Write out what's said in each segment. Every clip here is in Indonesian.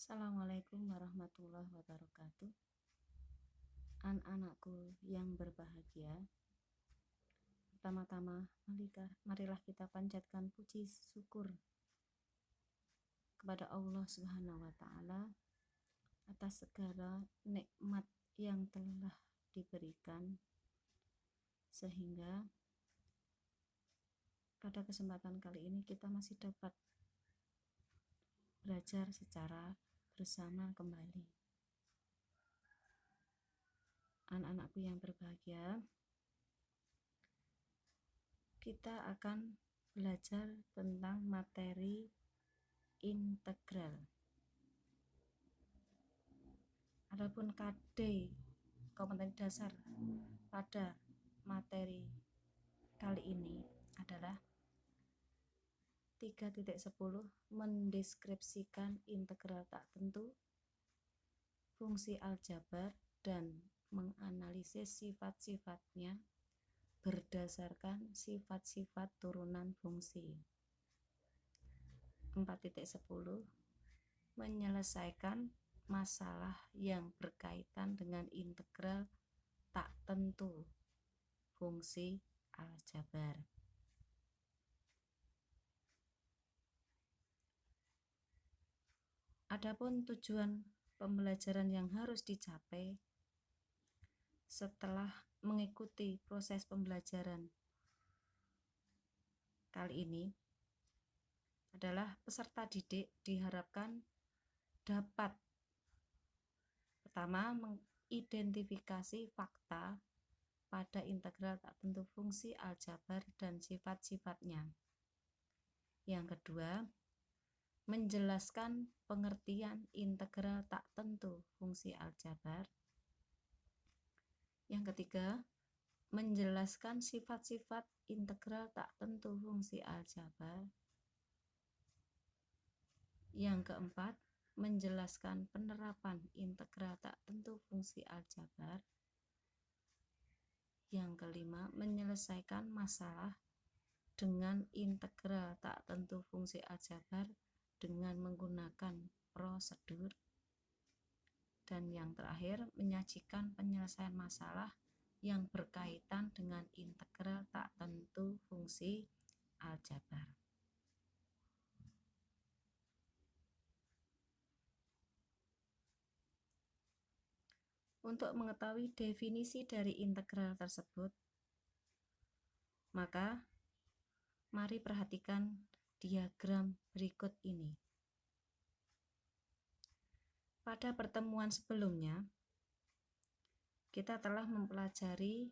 Assalamualaikum warahmatullahi wabarakatuh. Anak-anakku yang berbahagia, pertama-tama marilah kita panjatkan puji syukur kepada Allah Subhanahu wa Ta'ala atas segala nikmat yang telah diberikan, sehingga pada kesempatan kali ini kita masih dapat belajar secara bersama kembali. Anak-anakku yang berbahagia, kita akan belajar tentang materi integral. Adapun KD kompetensi dasar pada materi kali ini adalah 3.10 mendeskripsikan integral tak tentu, fungsi aljabar, dan menganalisis sifat-sifatnya berdasarkan sifat-sifat turunan fungsi. 4.10 menyelesaikan masalah yang berkaitan dengan integral tak tentu fungsi aljabar. Adapun tujuan pembelajaran yang harus dicapai setelah mengikuti proses pembelajaran kali ini adalah peserta didik diharapkan dapat pertama mengidentifikasi fakta pada integral tak tentu fungsi aljabar dan sifat-sifatnya. Yang kedua, menjelaskan pengertian integral tak tentu fungsi aljabar. Yang ketiga, menjelaskan sifat-sifat integral tak tentu fungsi aljabar. Yang keempat, menjelaskan penerapan integral tak tentu fungsi aljabar. Yang kelima, menyelesaikan masalah dengan integral tak tentu fungsi aljabar dengan menggunakan prosedur. Dan yang terakhir, menyajikan penyelesaian masalah yang berkaitan dengan integral tak tentu fungsi aljabar. Untuk mengetahui definisi dari integral tersebut, maka mari perhatikan diagram berikut ini. Pada pertemuan sebelumnya, kita telah mempelajari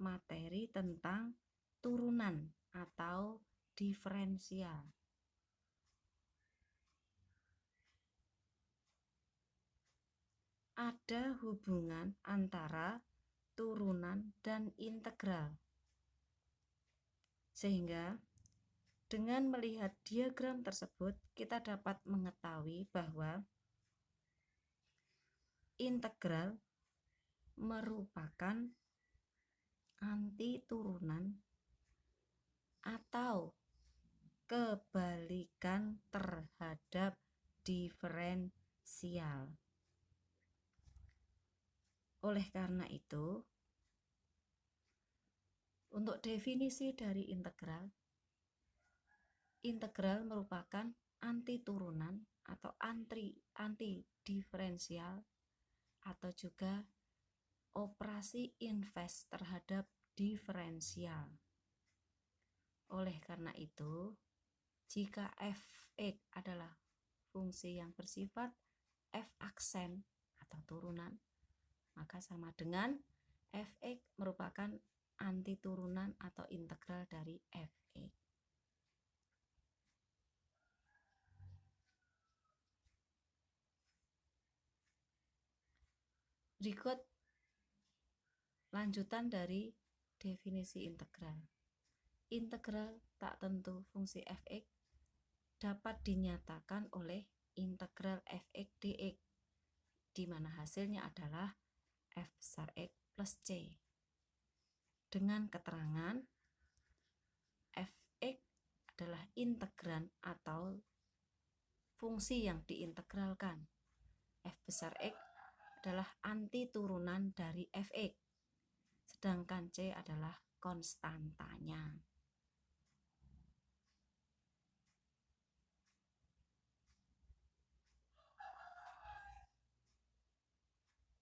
materi tentang turunan atau diferensial. Ada hubungan antara turunan dan integral. Sehingga dengan melihat diagram tersebut, kita dapat mengetahui bahwa integral merupakan anti turunan atau kebalikan terhadap diferensial. Oleh karena itu, untuk definisi dari integral merupakan anti turunan atau anti diferensial atau juga operasi inverse terhadap diferensial. Oleh karena itu, jika f(x) adalah fungsi yang bersifat f aksen atau turunan, maka sama dengan f(x) merupakan anti turunan atau integral dari f(x). Berikut lanjutan dari definisi integral. Integral tak tentu fungsi f(x) dapat dinyatakan oleh integral f(x) dx, di mana hasilnya adalah f besar x plus c. Dengan keterangan f(x) adalah integran atau fungsi yang diintegralkan, F besar X adalah anti turunan dari Fx, sedangkan C adalah konstantanya.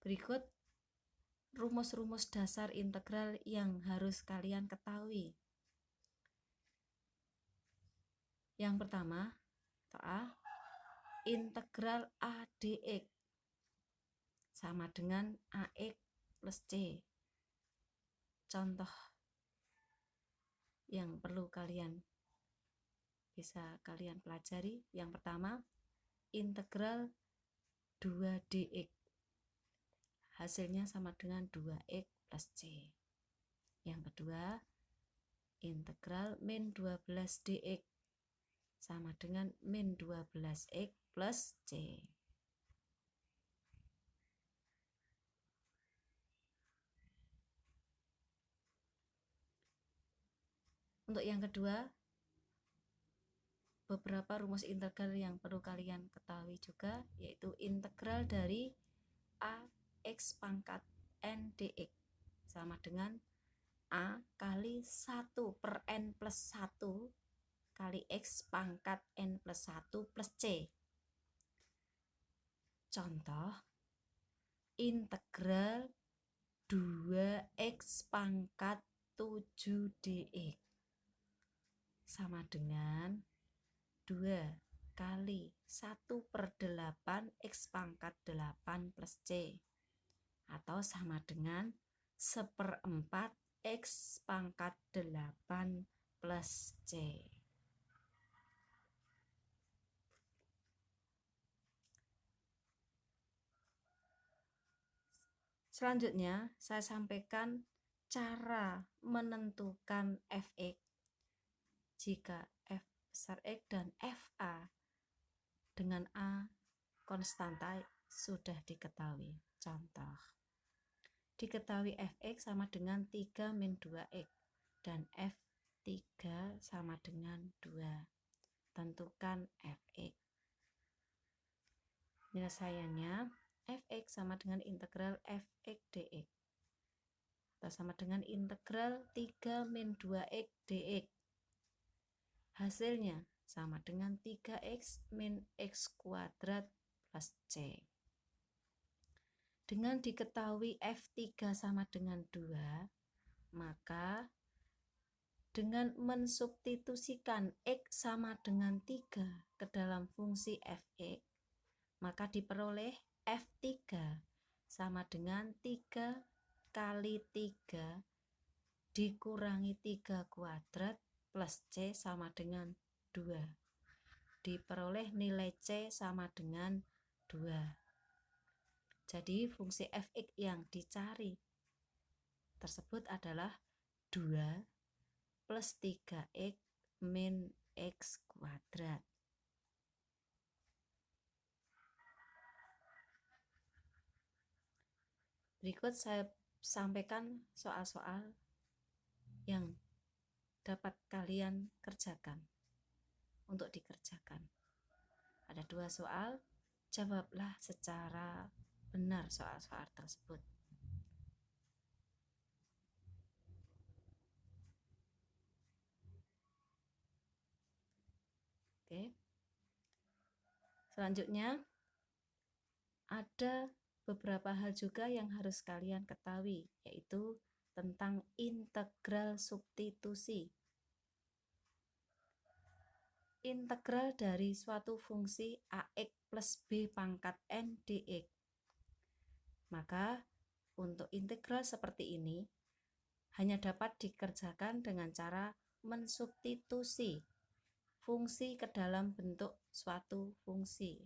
Berikut rumus-rumus dasar integral yang harus kalian ketahui. Yang pertama, A, integral A dx sama dengan AX plus C. Contoh yang perlu bisa kalian pelajari. Yang pertama, integral 2 dx. Hasilnya sama dengan 2x plus C. Yang kedua, integral min 12 dx sama dengan min 12x plus C. Untuk yang kedua, beberapa rumus integral yang perlu kalian ketahui juga, yaitu integral dari A X pangkat N dx sama dengan A kali 1 per N plus 1 kali X pangkat N plus 1 plus C. Contoh, integral 2X pangkat 7 dx sama dengan 2 kali 1 per 8 X pangkat 8 plus C, atau sama dengan 1/4 X pangkat 8 plus C. Selanjutnya, saya sampaikan cara menentukan Fx jika F besar X dan Fa dengan A konstanta sudah diketahui. Contoh, diketahui Fx sama dengan 3 min 2x dan F3 sama dengan 2. Tentukan Fx. Penyelesaiannya, Fx sama dengan integral Fx dx atau sama dengan integral 3 min 2x dx. Hasilnya sama dengan 3x min x kuadrat plus C. Dengan diketahui F3 sama dengan 2, maka dengan mensubstitusikan X sama dengan 3 ke dalam fungsi Fx, maka diperoleh F3 sama dengan 3 kali 3 dikurangi 3 kuadrat plus C sama dengan 2. Diperoleh nilai C sama dengan 2. Jadi fungsi Fx yang dicari tersebut adalah 2 plus 3x min x kuadrat. Berikut saya sampaikan soal-soal yang dapat kalian kerjakan. Untuk dikerjakan, ada 2 soal, jawablah secara benar soal-soal tersebut. Oke. Selanjutnya, ada beberapa hal juga yang harus kalian ketahui, yaitu tentang integral substitusi. Integral dari suatu fungsi AX plus B pangkat N dx. Maka untuk integral seperti ini hanya dapat dikerjakan dengan cara mensubstitusi fungsi ke dalam bentuk suatu fungsi,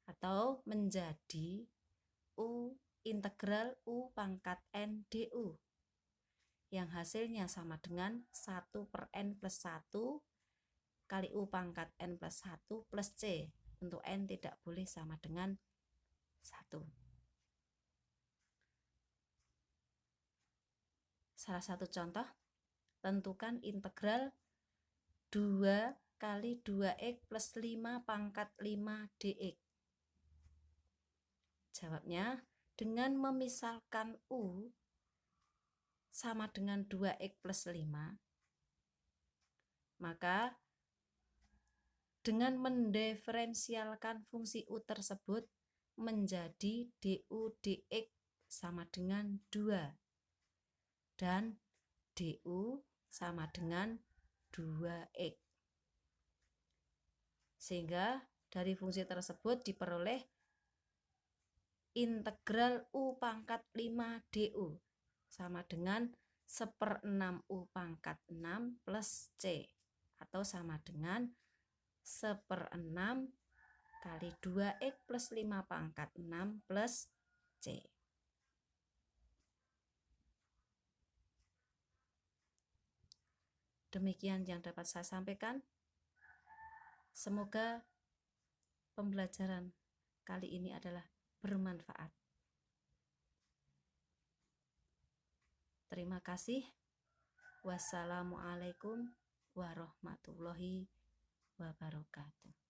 atau menjadi U integral U pangkat N du yang hasilnya sama dengan 1 per N plus 1 kali U pangkat N plus 1 plus C. Untuk N tidak boleh sama dengan 1. Salah satu contoh, tentukan integral 2 kali 2x plus 5 pangkat 5 dx. Jawabnya, dengan memisalkan U sama dengan 2X plus 5, maka dengan mendiferensialkan fungsi U tersebut menjadi du dx sama dengan 2 dan du sama dengan 2x. Sehingga dari fungsi tersebut diperoleh integral U pangkat 5 du sama dengan 1/6 U pangkat 6 plus C, atau sama dengan 1/6 kali 2x plus 5 pangkat 6 plus C. Demikian yang dapat saya sampaikan. Semoga pembelajaran kali ini adalah bermanfaat. Terima kasih. Wassalamualaikum warahmatullahi wabarakatuh.